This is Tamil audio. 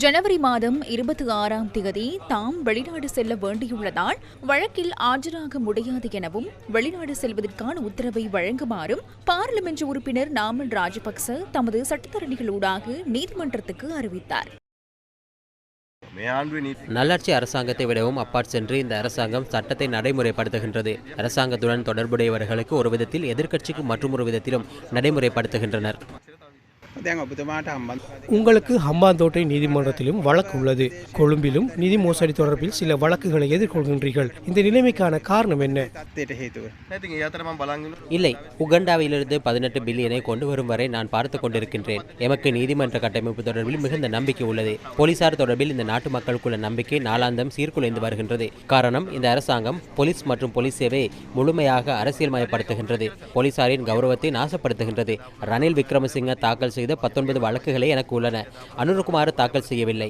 ஜனவரி மாதம் 26ஆம் தேதி தாம் வெளிநாடு செல்ல வேண்டியுள்ளதால் வழக்கில் ஆஜராக முடியாது எனவும் வெளிநாடு செல்வதற்கான உத்தரவை வழங்குமாறும் பாராளுமன்ற உறுப்பினர் நாமல் ராஜபக்ச தமது சட்டத்தரணிகளூடாக நீதிமன்றத்துக்கு அறிவித்தார். நல்லாட்சி அரசாங்கத்தை விடவும் அப்பாற் சென்று இந்த அரசாங்கம் சட்டத்தை நடைமுறைப்படுத்துகின்றது. அரசாங்கத்துடன் தொடர்புடையவர்களுக்கு ஒரு விதத்தில், எதிர்க்கட்சிக்கு மற்றொரு விதத்திலும் நடைமுறைப்படுத்துகின்றனர். உங்களுக்கு ஹம்பாந்தோட்டை நீதிமன்றத்திலும் வழக்கு உள்ளது. கொழும்பிலும் நிதி மோசடி தொடர்பில் சில வழக்குகளை எதிர்கொள்கின்றீர்கள். இந்த நிலைமைக்கான காரணம் என்ன? இல்லை, உகண்டாவிலிருந்து 18 பில்லியனை கொண்டு வரும் வரை நான் பார்த்துக் கொண்டிருக்கின்றேன். எமக்கு நீதிமன்ற கட்டமைப்பு தொடர்பில் மிகுந்த நம்பிக்கை உள்ளது. போலீசார் தொடர்பில் இந்த நாட்டு மக்களுக்குள்ள நம்பிக்கை நாளாந்தம் சீர்குலைந்து வருகின்றது. காரணம், இந்த அரசாங்கம் போலீஸ் மற்றும் போலீஸ் சேவையை முழுமையாக அரசியல்மயப்படுத்துகின்றது. போலீசாரின் கௌரவத்தை நாசப்படுத்துகின்றது. ரணில் விக்ரமசிங்க தாக்கல் செய்த 19 வழக்குகளே எனக்கு உள்ளன. அனுரகுமார் தாக்கல் செய்யவில்லை.